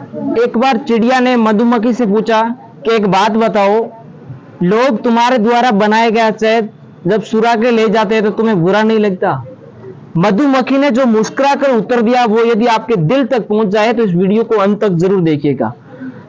एक बार चिड़िया ने मधुमक्खी से पूछा कि एक बात बताओ, लोग तुम्हारे द्वारा बनाया गया शहद जब चुरा के ले जाते हैं तो तुम्हें बुरा नहीं लगता? मधुमक्खी ने जो मुस्कुरा कर उत्तर दिया वो यदि आपके दिल तक पहुंच जाए तो इस वीडियो को अंत तक जरूर देखिएगा।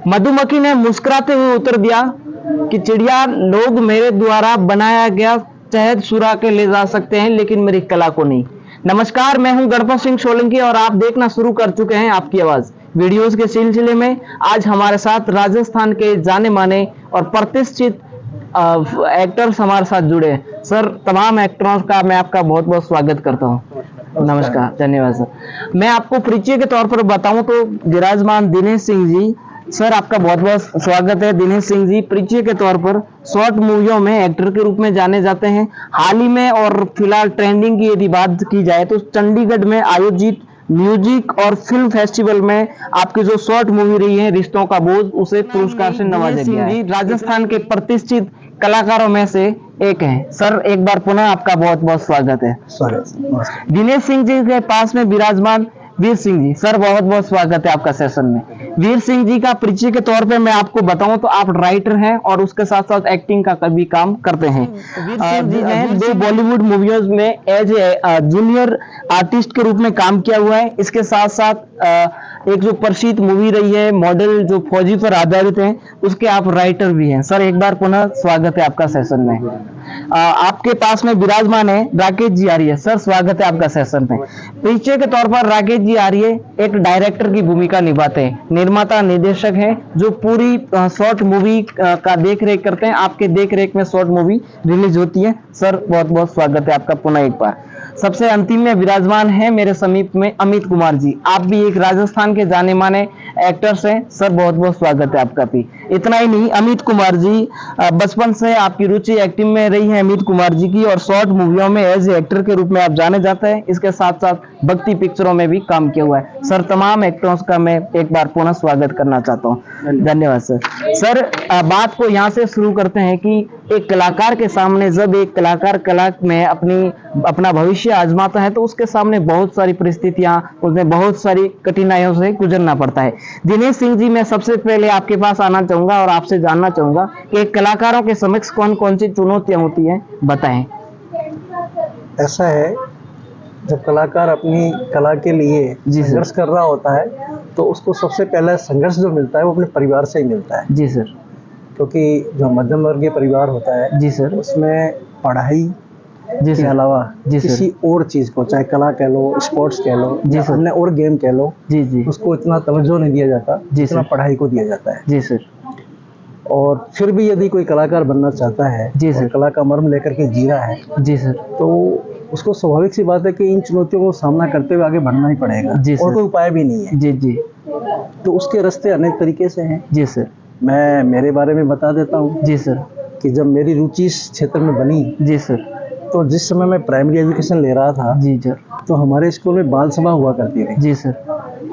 मधुमक्खी ने मुस्कुराते हुए उत्तर दिया कि चिड़िया, लोग मेरे द्वारा बनाया गया शहद चुरा के ले जा सकते हैं लेकिन मेरी कला को नहीं। नमस्कार, मैं हूं गणपत सिंह सोलंकी और आप देखना शुरू कर चुके हैं आपकी आवाज वीडियोस के सिलसिले में। आज हमारे साथ राजस्थान के जाने माने और प्रतिष्ठित एक्टर्स हमारे साथ जुड़े हैं। सर, तमाम एक्टरों का मैं आपका बहुत बहुत स्वागत करता हूं। नमस्कार, धन्यवाद सर। मैं आपको परिचय के तौर पर बताऊं तो विराजमान दिनेश सिंह जी, सर आपका बहुत बहुत स्वागत है। दिनेश सिंह जी परिचय के तौर पर शॉर्ट मूवियों में एक्टर के रूप में जाने जाते हैं। हाल ही में और फिलहाल ट्रेंडिंग की यदि बात की जाए तो चंडीगढ़ में आयोजित म्यूजिक और फिल्म फेस्टिवल में आपकी जो शॉर्ट मूवी रही है रिश्तों का बोझ, उसे पुरस्कार से नवाजा गया है। राजस्थान के प्रतिष्ठित कलाकारों में से एक हैं। सर, एक बार पुनः आपका बहुत बहुत स्वागत है। दिनेश सिंह जी के पास में विराजमान वीर सिंह जी, सर बहुत बहुत स्वागत है आपका सेशन में। वीर सिंह जी का परिचय के तौर पे मैं आपको बताऊं तो आप राइटर हैं और उसके साथ साथ एक्टिंग का भी काम करते हैं। वीर सिंह जी ने 2 बॉलीवुड मूवीज में एज ए जूनियर आर्टिस्ट के रूप में काम किया हुआ है। इसके साथ साथ एक जो प्रसिद्ध मूवी रही है मॉडल जो फौजी पर आधारित है, उसके आप राइटर भी हैं। सर, एक बार पुनः स्वागत है आपका सेशन में। आपके पास में विराजमान है राकेश जी आर्य। सर, स्वागत है आपका सेशन में। परिचय के तौर पर राकेश जी आर्य एक डायरेक्टर की भूमिका निभाते हैं, निर्माता निर्देशक हैं जो पूरी शॉर्ट मूवी का देख रेख करते हैं। आपके देख रेख में शॉर्ट मूवी रिलीज होती है। सर, बहुत बहुत स्वागत है आपका पुनः एक बार। सबसे अंतिम में विराजमान है मेरे समीप में अमित कुमार जी। आप भी एक राजस्थान के जाने माने एक्टर्स हैं। सर, बहुत बहुत स्वागत है आपका भी। इतना ही नहीं, अमित कुमार जी बचपन से आपकी रुचि एक्टिंग में रही है अमित कुमार जी की, और शॉर्ट मूवियों में एज ए एक्टर के रूप में आप जाने जाते हैं। इसके साथ साथ भक्ति पिक्चरों में भी काम किया हुआ है। सर, तमाम एक्टर्स का मैं एक बार पुनः स्वागत करना चाहता हूँ। धन्यवाद सर। सर, बात को यहाँ से शुरू करते हैं कि एक कलाकार के सामने जब एक कलाकार कला में अपना भविष्य आजमाता है तो उसके सामने बहुत सारी परिस्थितियां, उसमें बहुत सारी कठिनाइयों से गुजरना पड़ता है। दिनेश सिंह जी, मैं सबसे पहले आपके पास आना चाहूंगा और आपसे जानना चाहूंगा कि कलाकारों के समक्ष कौन कौन सी चुनौतियां होती हैं, बताएं। ऐसा है, जब कलाकार अपनी कला के लिए संघर्ष कर रहा होता है तो उसको सबसे पहला संघर्ष जो मिलता है वो अपने परिवार से ही मिलता है। जी सर। क्योंकि जो मध्यम वर्गीय परिवार होता है, जी सर, उसमें पढ़ाई के अलावा किसी और चीज को, चाहे कला कह लो, स्पोर्ट्स कह लो, जी सर, अन्य और गेम कह लो, जी जी, उसको इतना तवज्जो नहीं दिया जाता जितना पढ़ाई को दिया जाता है। जी सर। और फिर भी यदि कोई कलाकार बनना चाहता है, जी सर, कला का मर्म लेकर के जी रहा है, जी सर, तो उसको स्वाभाविक सी बात है कि इन चुनौतियों को सामना करते हुए आगे बढ़ना ही पड़ेगा। और कोई उपाय भी नहीं है। जी जी। तो उसके रास्ते अनेक तरीके से हैं। जी सर। मैं मेरे बारे में बता देता हूँ। जी सर। कि जब मेरी रुचि इस क्षेत्र में बनी, जी सर, तो जिस समय मैं प्राइमरी एजुकेशन ले रहा था, जी सर, तो हमारे स्कूल में बाल सभा हुआ करती थी। जी सर,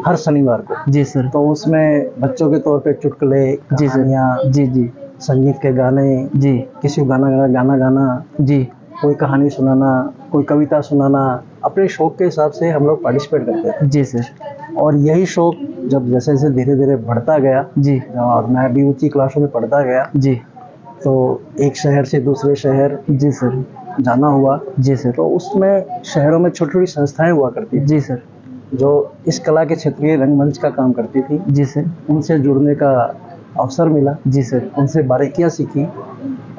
हर शनिवार को। जी सर। तो उसमें बच्चों के तौर पे चुटकुले, कहानियाँ, जी जी, संगीत के गाने, जी, किसी को गाना गाना, जी, कोई कहानी सुनाना, कोई कविता सुनाना, अपने शौक के हिसाब से हम लोग पार्टिसिपेट करते थे। जी सर। और यही शौक जब जैसे जैसे धीरे धीरे बढ़ता गया, जी, और मैं भी ऊंची क्लासों में पढ़ता गया, जी, तो एक शहर से दूसरे शहर, जी सर, जाना हुआ। जी सर। तो उसमें शहरों में छोटी छोटी संस्थाएं हुआ करती थी। जी सर, जो इस कला के क्षेत्र के रंगमंच का काम करती थी। जी सर। उनसे जुड़ने का अवसर मिला। जी सर। उनसे बारीकियां सीखी।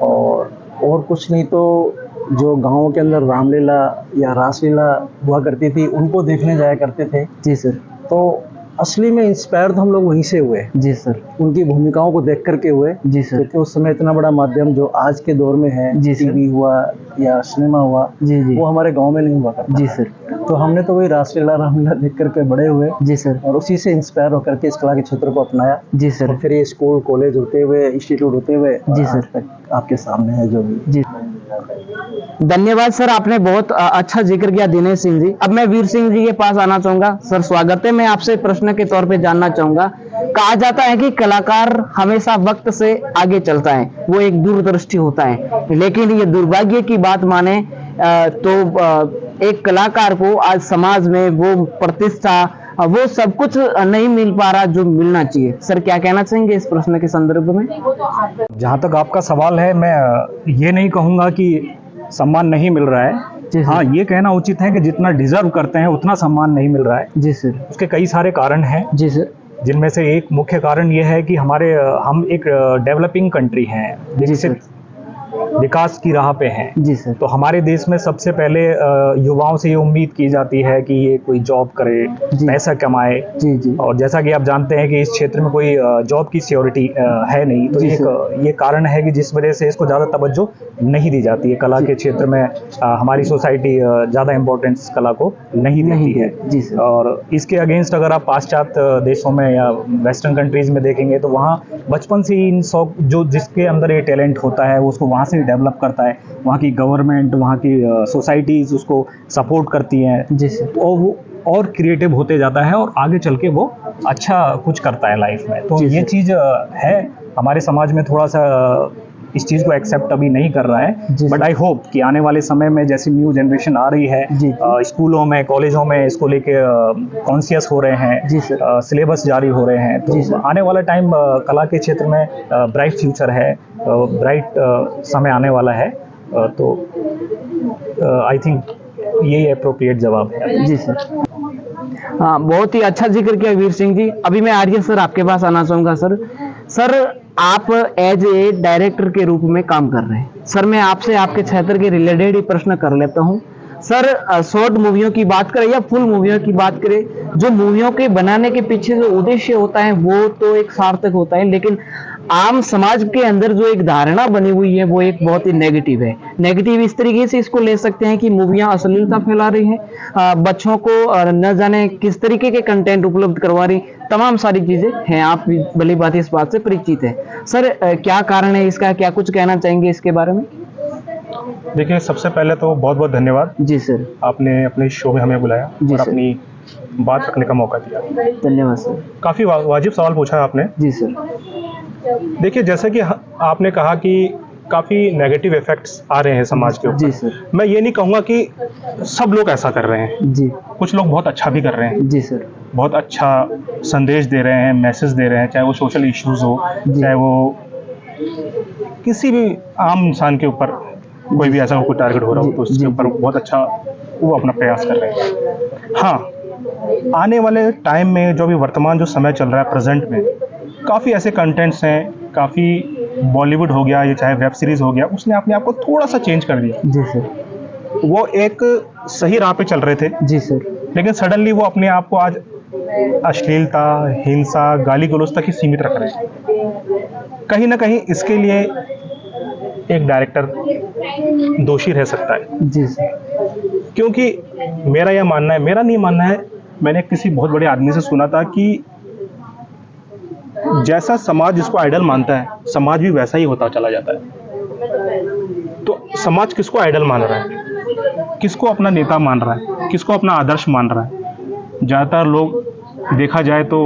और कुछ नहीं तो जो गाँव के अंदर रामलीला या रासलीला हुआ करती थी, उनको देखने जाया करते थे। जी सर। तो असली में इंस्पायर तो हम लोग वहीं से हुए। जी सर। उनकी भूमिकाओं को देख करके हुए। जी सर। क्योंकि उस समय इतना बड़ा माध्यम जो आज के दौर में है, टीवी हुआ या सिनेमा हुआ, जी जी, वो हमारे गांव में नहीं हुआ करता। जी सर। तो हमने तो वही रासलीला रामलीला देख करके बड़े हुए। जी सर। और उसी से इंस्पायर होकर के इस कला के क्षेत्र को अपनाया। जी सर। फिर ये स्कूल कॉलेज होते हुए, इंस्टीट्यूट होते हुए, जी सर, तक आपके सामने है जो भी। जी, धन्यवाद सर, आपने बहुत अच्छा जिक्र किया दिनेश सिंह जी। अब मैं वीर सिंह जी के पास आना चाहूंगा। सर, स्वागत है। मैं आपसे प्रश्न के तौर पे जानना चाहूंगा, कहा जाता है कि कलाकार हमेशा वक्त से आगे चलता है, वो एक दूरदृष्टि होता है, लेकिन ये दुर्भाग्य की बात माने तो एक कलाकार को आज समाज में वो प्रतिष्ठा वो सब कुछ नहीं मिल पा रहा जो मिलना चाहिए। सर क्या कहना चाहेंगे इस प्रश्न के संदर्भ में? जहाँ तक आपका सवाल है, मैं ये नहीं कहूँगा कि सम्मान नहीं मिल रहा है। जी सर। हाँ, ये कहना उचित है कि जितना डिजर्व करते हैं उतना सम्मान नहीं मिल रहा है। जी सर। उसके कई सारे कारण हैं, जी सर। जिनमें से एक मुख्य कारण ये है कि हम एक डेवलपिंग कंट्री हैं, विकसित विकास की राह पे हैं। जी सर। तो हमारे देश में सबसे पहले युवाओं से ये उम्मीद की जाती है कि ये कोई जॉब करे, पैसा कमाए। जी जी। और जैसा कि आप जानते हैं कि इस क्षेत्र में कोई जॉब की सिक्योरिटी है नहीं, तो ये कारण है कि जिस वजह से इसको ज़्यादा तवज्जो नहीं दी जाती है। कला के क्षेत्र में हमारी सोसाइटी ज़्यादा इम्पोर्टेंस कला को नहीं देती है। जी सर। और इसके अगेंस्ट अगर आप पाश्चात्य देशों में या वेस्टर्न कंट्रीज में देखेंगे तो वहाँ बचपन से ही इन शौक जो जिसके अंदर ये टैलेंट होता है वो उसको वहाँ से डेवलप करता है। वहाँ की गवर्नमेंट, वहाँ की सोसाइटीज़ उसको सपोर्ट करती हैं। जी सर। तो वो और क्रिएटिव होते जाता है और आगे चल के वो अच्छा कुछ करता है लाइफ में। तो ये चीज़ है हमारे समाज में थोड़ा सा इस चीज़ को एक्सेप्ट अभी नहीं कर रहा है। बट आई होप कि आने वाले समय में जैसी न्यू जनरेशन आ रही है, स्कूलों में, कॉलेजों में इसको लेके कॉन्शियस हो रहे हैं, सिलेबस जारी हो रहे हैं, तो आने वाला टाइम कला के क्षेत्र में ब्राइट फ्यूचर है, ब्राइट समय आने वाला है। तो आई थिंक यही अप्रोप्रिएट जवाब है। जी सर। हाँ, बहुत ही अच्छा जिक्र किया वीर सिंह जी। अभी मैं आर्य सर आपके पास आना चाहूँगा। सर आप एज ए डायरेक्टर के रूप में काम कर रहे हैं। सर मैं आपसे आपके क्षेत्र के रिलेटेड ही प्रश्न कर लेता हूँ। सर शॉर्ट मूवियों की बात करें या फुल मूवियों की बात करें, जो मूवियों के बनाने के पीछे जो उद्देश्य होता है वो तो एक सार्थक होता है, लेकिन आम समाज के अंदर जो एक धारणा बनी हुई है वो एक बहुत ही नेगेटिव है। नेगेटिव इस तरीके से इसको ले सकते हैं कि मूवियां अश्लीलता फैला रही हैं, बच्चों को न जाने किस तरीके के कंटेंट उपलब्ध करवा रही, तमाम सारी चीजें हैं। आप भली बात इस बात से परिचित है। सर क्या कारण है इसका, क्या कुछ कहना चाहेंगे इसके बारे में? देखिए, सबसे पहले तो बहुत बहुत धन्यवाद। जी सर। आपने अपने शो में हमें बुलाया और अपनी बात रखने का मौका दिया। धन्यवाद सर। काफ़ी वाजिब सवाल पूछा आपने। जी सर। देखिए, जैसे कि आपने कहा कि काफ़ी नेगेटिव इफेक्ट्स आ रहे हैं समाज के ऊपर। जी सर। मैं ये नहीं कहूँगा कि सब लोग ऐसा कर रहे हैं। जी। कुछ लोग बहुत अच्छा भी कर रहे हैं। जी सर। बहुत अच्छा संदेश दे रहे हैं, मैसेज दे रहे हैं, चाहे वो सोशल इश्यूज हो, चाहे वो किसी भी आम इंसान के ऊपर कोई भी ऐसा कोई टारगेट हो रहा हो, तो उसके ऊपर बहुत अच्छा वो अपना प्रयास कर रहे हैं। हाँ, आने वाले टाइम में जो भी वर्तमान जो समय चल रहा है प्रेजेंट में, काफ़ी ऐसे कंटेंट्स हैं, काफ़ी बॉलीवुड हो गया या चाहे वेब सीरीज़ हो गया, उसने अपने आप को थोड़ा सा चेंज कर दिया। जी सर। वो एक सही राह पे चल रहे थे। जी सर। लेकिन सडनली वो अपने आप को आज अश्लीलता, हिंसा, गाली गलौज तक ही सीमित रख रहे हैं। कहीं ना कहीं इसके लिए एक डायरेक्टर दोषी रह सकता है। जी सर। क्योंकि मेरा यह मानना है, मेरा नहीं मानना है, मैंने किसी बहुत बड़े आदमी से सुना था कि जैसा समाज जिसको आइडल मानता है, समाज भी वैसा ही होता चला जाता है। तो समाज किसको आइडल मान रहा है, किसको अपना नेता मान रहा है, किसको अपना आदर्श मान रहा है? ज़्यादातर लोग देखा जाए तो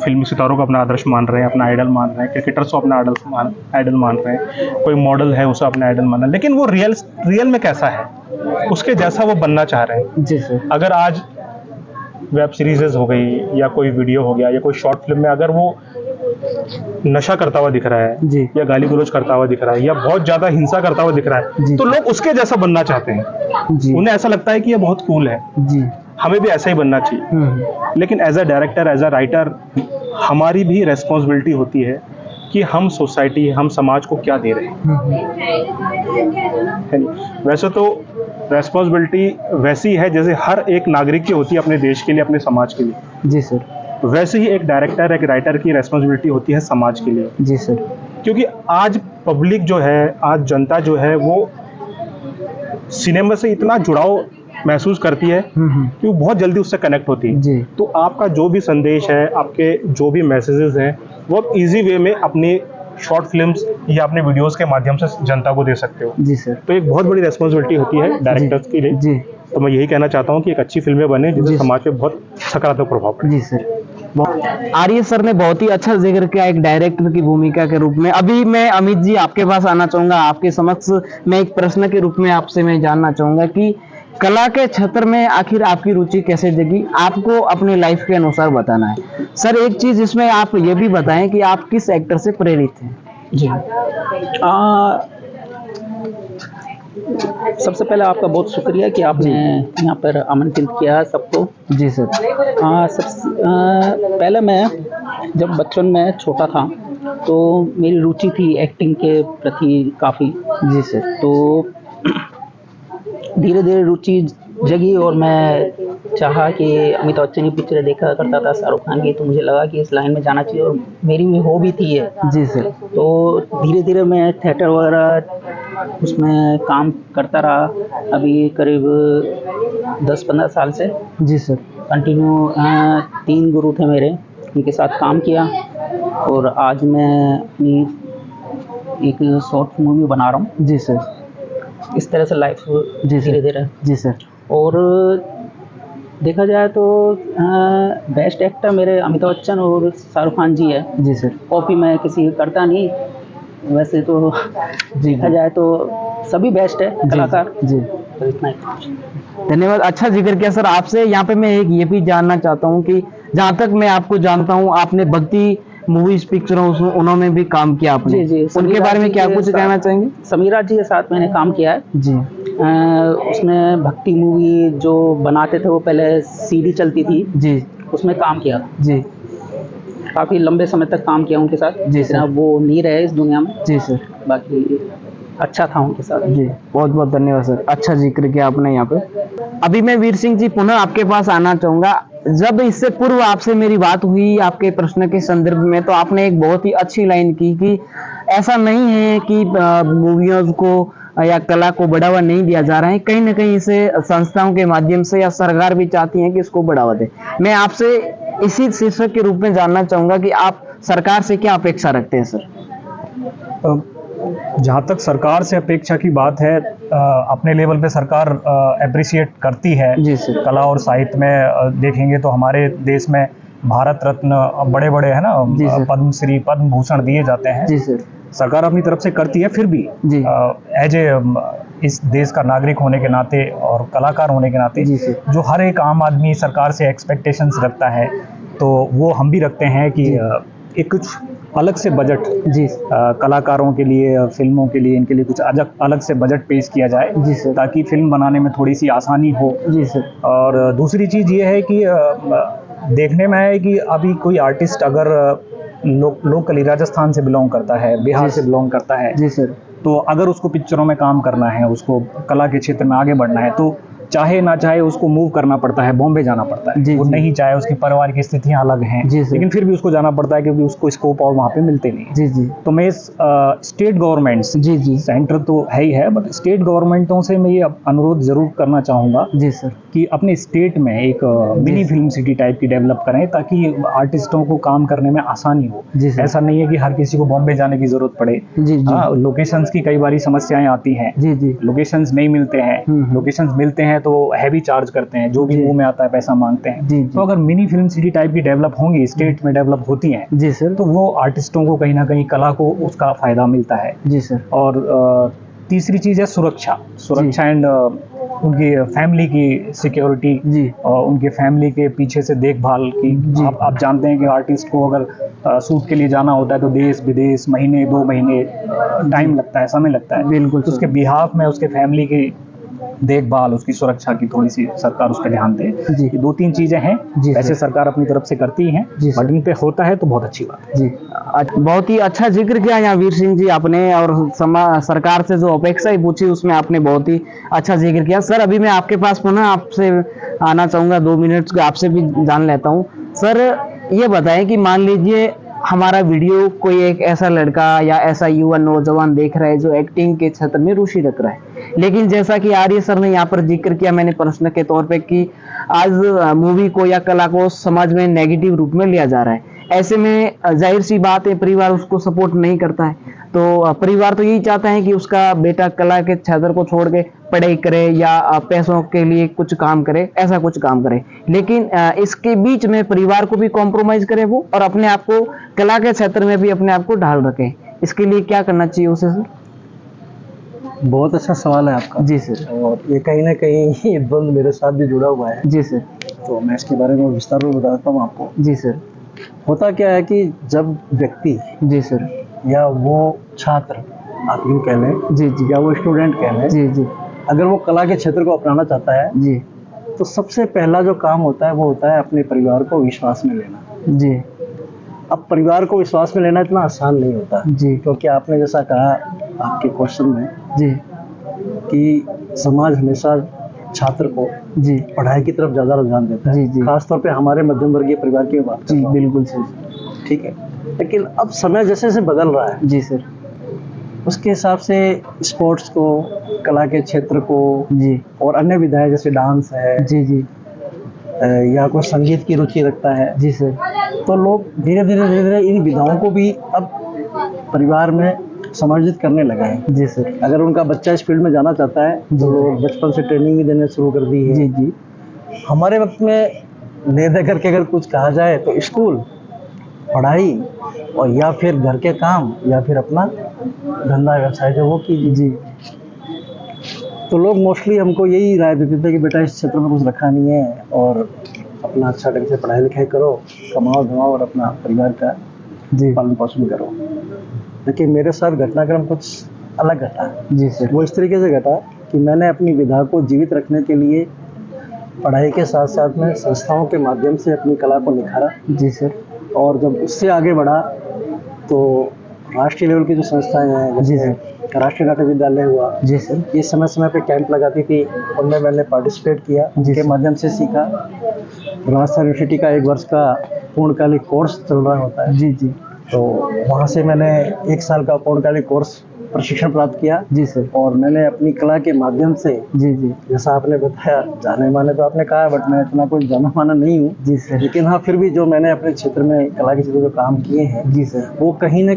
फिल्मी सितारों को अपना आदर्श मान रहे हैं, अपना आइडल मान रहे हैं, क्रिकेटर्स को अपना आइडल मान रहे हैं, कोई मॉडल है उसे अपना आइडल मान रहे हैं, लेकिन वो रियल में कैसा है, उसके जैसा वो बनना चाह रहे हैं। जी सर। अगर आज वेब सीरीज़ हो गई या कोई वीडियो हो गया या कोई शॉर्ट फिल्म में अगर वो नशा करता हुआ दिख रहा है जी, या गाली गलौज करता हुआ दिख रहा है या बहुत ज़्यादा हिंसा करता हुआ दिख रहा है, तो लोग उसके जैसा बनना चाहते हैं। जी, उन्हें ऐसा लगता है कि ये बहुत कूल है, जी, हमें भी ऐसा ही बनना चाहिए। लेकिन as a director, as a writer, हमारी भी रेस्पॉन्सिबिलिटी होती है कि हम सोसाइटी, हम समाज को क्या दे रहे हैं। वैसे तो रेस्पॉन्सिबिलिटी वैसी है जैसे हर एक नागरिक की होती है अपने देश के लिए, अपने समाज के लिए। जी सर। वैसे ही एक डायरेक्टर, एक राइटर की रेस्पॉन्सिबिलिटी होती है समाज के लिए। जी सर। क्योंकि आज पब्लिक जो है, आज जनता जो है, वो सिनेमा से इतना जुड़ाव महसूस करती है कि वो बहुत जल्दी उससे कनेक्ट होती है। जी। तो आपका जो भी संदेश है, आपके जो भी मैसेजेस हैं, वो आप इजी वे में अपनी शॉर्ट फिल्म्स या अपने वीडियोस के माध्यम से जनता को दे सकते हो। जी सर। तो एक बहुत बड़ी रेस्पॉन्सिबिलिटी होती है डायरेक्टर्स के लिए। जी। तो मैं यही कहना चाहता हूँ कि एक अच्छी फिल्में बने जिससे समाज पे बहुत सकारात्मक प्रभाव पड़े। जी सर। आर्य सर ने बहुत ही अच्छा जिक्र किया एक डायरेक्टर की भूमिका के रूप में। अभी मैं अमित जी आपके पास आना चाहूंगा। आपके समक्ष मैं एक प्रश्न के रूप में आपसे मैं जानना चाहूंगा कि कला के क्षेत्र में आखिर आपकी रुचि कैसे जगी, आपको अपनी लाइफ के अनुसार बताना है। सर एक चीज इसमें आप ये भी बताएं कि आप किस एक्टर से प्रेरित हैं। जी सबसे पहले आपका बहुत शुक्रिया कि आपने यहाँ पर आमंत्रित किया सबको। जी सर। पहले मैं जब बचपन में छोटा था तो मेरी रुचि थी एक्टिंग के प्रति काफ़ी। जी सर। तो धीरे धीरे रुचि जगी और मैं चाहा कि अमिताभ बच्चन की पिक्चरें देखा करता था, शाहरुख खान की, तो मुझे लगा कि इस लाइन में जाना चाहिए और मेरी भी हॉबी थी ये। जी सर। तो धीरे धीरे मैं थिएटर वगैरह उसमें काम करता रहा, अभी करीब 10-15 साल से। जी सर। कंटिन्यू 3 गुरु थे मेरे, उनके साथ काम किया और आज मैं अपनी एक शॉर्ट मूवी बना रहा हूँ। जी सर। इस तरह से लाइफ धीरे धीरे। जी सर। और देखा जाए तो बेस्ट एक्टर मेरे अमिताभ बच्चन और शाहरुख खान जी है। जी सर। कॉपी मैं किसी करता नहीं, वैसे तो देखा जाए तो सभी बेस्ट है कलाकार। जी तो इतना ही। धन्यवाद, अच्छा जिक्र किया सर। आपसे यहाँ पे मैं एक ये भी जानना चाहता हूँ कि जहाँ तक मैं आपको जानता हूँ आपने भक्ति मूवीज पिक्चरों उन्होंने भी काम किया आपने। जी, उनके बारे में क्या कुछ कहना चाहेंगे। समीरा जी के साथ मैंने काम किया है। जी। उसमें भक्ति मूवी जो बनाते थे वो पहले सीडी चलती थी। जी। उसमें काम किया। जी। काफ़ी लंबे समय तक काम किया उनके साथ। जी सर। अब वो नहीं रहे इस दुनिया में। जी सर। बाकी अच्छा था उनके साथ। जी बहुत बहुत धन्यवाद सर, अच्छा जिक्र किया आपने यहाँ पे। अभी मैं वीर सिंह जी पुनः आपके पास आना चाहूंगा। जब इससे पूर्व आपसे मेरी बात हुई आपके प्रश्न के संदर्भ में, तो आपने एक बहुत ही अच्छी लाइन की कि ऐसा नहीं है कि मूवियों को या कला को बढ़ावा नहीं दिया जा रहा है, कहीं ना कहीं इसे संस्थाओं के माध्यम से या सरकार भी चाहती है कि इसको बढ़ावा दे। मैं आपसे इसी शीर्षक के रूप में जानना चाहूंगा कि आप सरकार से क्या अपेक्षा रखते हैं सर। जहाँ तक सरकार से अपेक्षा की बात है, अपने लेवल पे सरकार अप्रिशिएट करती है। जी सर। कला और साहित्य में देखेंगे तो हमारे देश में भारत रत्न बड़े बड़े है ना, पद्म श्री पद्म भूषण दिए जाते हैं। जी सर। सरकार अपनी तरफ से करती है, फिर भी एज ए इस देश का नागरिक होने के नाते और कलाकार होने के नाते जो हर एक आम आदमी सरकार से एक्सपेक्टेशंस रखता है, तो वो हम भी रखते हैं कि एक कुछ अलग से बजट कलाकारों के लिए, फिल्मों के लिए, इनके लिए कुछ अलग से बजट पेश किया जाए। जी सर। ताकि फिल्म बनाने में थोड़ी सी आसानी हो। जी सर। और दूसरी चीज़ ये है कि देखने में है कि अभी कोई आर्टिस्ट अगर लोकली राजस्थान से बिलोंग करता है, बिहार से बिलोंग करता है। जी सर। तो अगर उसको पिक्चरों में काम करना है, उसको कला के क्षेत्र में आगे बढ़ना है, तो चाहे ना चाहे उसको मूव करना पड़ता है, बॉम्बे जाना पड़ता है। वो नहीं चाहे, उसकी परिवार की स्थितियां अलग हैं, लेकिन फिर भी उसको जाना पड़ता है क्योंकि उसको स्कोप और वहाँ पे मिलते नहीं। जी जी। तो मैं स्टेट गवर्नमेंट्स, जी जी, सेंटर तो है ही है, बट स्टेट गवर्नमेंटों से मैं ये अनुरोध जरूर करना चाहूँगा जी सर कि अपने स्टेट में एक मिनी फिल्म सिटी टाइप की डेवलप करें ताकि आर्टिस्टों को काम करने में आसानी हो। ऐसा नहीं है कि हर किसी को बॉम्बे जाने की जरूरत पड़े। लोकेशंस की कई बारी समस्याएं आती हैं। जी जी। लोकेशंस नहीं मिलते हैं, लोकेशंस मिलते हैं तो हैवी चार्ज करते हैं, जो भी मुंह में आता है पैसा मांगते हैं। जी, तो अगर मिनी फिल्म सिटी टाइप की डेवलप होंगी, स्टेट में डेवलप होती हैं जी सर, तो वो आर्टिस्टों को कहीं ना कहीं कला को उसका फायदा मिलता है। जी सर। और तीसरी चीज है सुरक्षा एंड उनकी फैमिली की सिक्योरिटी जी, और उनके फैमिली के पीछे से देखभाल की। आप जानते हैं कि आर्टिस्ट को अगर शूट के लिए जाना होता है तो देश विदेश महीने 2 महीने टाइम लगता है, समय लगता है। बिल्कुल। तो उसके बिहाफ में उसके फैमिली की देखभाल, उसकी सुरक्षा की थोड़ी सी सरकार उस पर ध्यान दे। ये 2-3 चीजें हैं वैसे सरकार अपनी तरफ से करती हैं, बट इन पे होता है तो बहुत अच्छी बात है। जी बहुत ही अच्छा जिक्र किया यहाँ वीर सिंह जी आपने, और सरकार से जो अपेक्षा ही पूछी उसमें आपने बहुत ही अच्छा जिक्र किया। सर अभी मैं आपके पास पुनः आपसे आना चाहूंगा, 2 मिनट आपसे भी जान लेता हूँ। सर ये बताएं कि मान लीजिए हमारा वीडियो कोई एक ऐसा लड़का या ऐसा युवा नौजवान देख रहा है जो एक्टिंग के क्षेत्र में रुचि रख रहा है, लेकिन जैसा कि आर्य सर ने यहाँ पर जिक्र किया मैंने प्रश्न के तौर पे कि आज मूवी को या कला को समाज में नेगेटिव रूप में लिया जा रहा है। ऐसे में जाहिर सी बात है परिवार उसको सपोर्ट नहीं करता है, तो परिवार तो यही चाहता है कि उसका बेटा कला के क्षेत्र को छोड़ के पढ़ाई करे या पैसों के लिए कुछ काम करे, ऐसा कुछ काम करे, लेकिन इसके बीच में परिवार को भी कॉम्प्रोमाइज करे वो, और अपने आप को कला के क्षेत्र में भी अपने आप को ढाल रखे। इसके लिए क्या करना चाहिए उसे सर? बहुत अच्छा सवाल है आपका। जी सर। और ये कहीं ना कहीं ये द्वंद मेरे साथ भी जुड़ा हुआ है। जी सर। तो मैं इसके बारे में विस्तार में बताता हूँ आपको। जी सर। होता क्या है कि जब व्यक्ति जी सर। या वो छात्र, आप यूँ कह लें, जी जी। या वो स्टूडेंट कह लें, जी जी। अगर वो कला के क्षेत्र को अपनाना चाहता है जी तो सबसे पहला जो काम होता है वो होता है अपने परिवार को विश्वास में लेना। जी। अब परिवार को विश्वास में लेना इतना आसान नहीं होता जी। क्योंकि आपने जैसा कहा आपके क्वेश्चन में जी कि समाज हमेशा छात्र को जी। पढ़ाई की तरफ ज़्यादा रुझान देता है। जी, जी। खासतौर पे हमारे मध्यम वर्गीय परिवार की बात जी कर रहा हूँ। बिल्कुल सर। ठीक है, लेकिन अब समय जैसे जैसे बदल रहा है जी सर। उसके हिसाब से स्पोर्ट्स को, कला के क्षेत्र को जी और अन्य विधाएं जैसे डांस है जी। जी या कोई संगीत की रुचि रखता है, जी सर। तो लोग धीरे धीरे इन विधाओं को भी अब परिवार में समायोजित करने लगे हैं। जी सर। अगर उनका बच्चा इस फील्ड में जाना चाहता है तो लोग बचपन से ट्रेनिंग भी देने शुरू कर दी है। जी जी। हमारे वक्त में निर्णय करके अगर कुछ कहा जाए तो स्कूल, पढ़ाई और या फिर घर के काम या फिर अपना धंधा व्यवसाय जो वो कीजिए। जी तो लोग मोस्टली हमको यही राय देते थे कि बेटा इस क्षेत्र में कुछ रखा नहीं है और अपना अच्छा ढंग से पढ़ाई लिखाई करो, कमाओ धमाओ और अपना परिवार का जी। पालन पोषण करो। लेकिन मेरे साथ घटनाक्रम कुछ अलग घटा। जी सर। वो इस तरीके से घटा कि मैंने अपनी विधा को जीवित रखने के लिए पढ़ाई के साथ साथ में संस्थाओं के माध्यम से अपनी कला को निखारा। जी सर। और जब उससे आगे बढ़ा तो राष्ट्रीय लेवल की जो संस्थाएं हैं जी जैसे राष्ट्रीय नाट्य विद्यालय हुआ, जी सर। ये समय समय पे कैंप लगाती थी, उनमें मैंने पार्टिसिपेट किया, उनके माध्यम से सीखा। राजस्थान यूनिवर्सिटी का 1 वर्ष का पूर्णकालिक कोर्स चल रहा होता है। जी जी। तो वहाँ से मैंने 1 साल का पूर्णकालिक कोर्स प्रशिक्षण प्राप्त किया। जी सर। और मैंने अपनी कला के माध्यम से, जी जी। जैसा आपने बताया जाने माने तो आपने कहा, बट मैं इतना कोई जाना माना नहीं हूँ। जी सर। लेकिन हाँ, फिर भी जो मैंने अपने क्षेत्र में कला के क्षेत्र में जो काम किए हैं, जी सर। वो कहीं न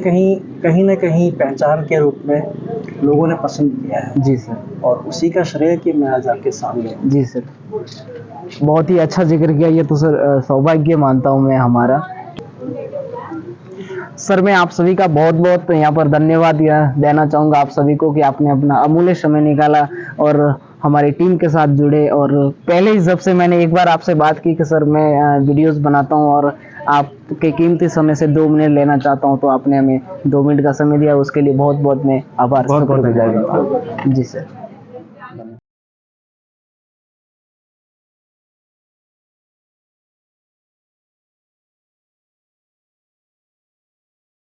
कहीं पहचान के रूप में लोगों ने पसंद किया है। जी सर। और उसी का श्रेय कि मैं आज आपके सामने हूँ। जी सर। बहुत ही अच्छा जिक्र किया, ये तो सर सौभाग्य मानता हूँ मैं हमारा। सर मैं आप सभी का बहुत बहुत यहाँ पर धन्यवाद देना चाहूँगा आप सभी को कि आपने अपना अमूल्य समय निकाला और हमारी टीम के साथ जुड़े। और पहले ही जब से मैंने एक बार आपसे बात की कि सर मैं वीडियोस बनाता हूँ और आपके कीमती समय से 2 मिनट लेना चाहता हूँ, तो आपने हमें 2 मिनट का समय दिया, उसके लिए बहुत बहुत मैं आभार। बहुत बहुत धन्यवाद। जी सर।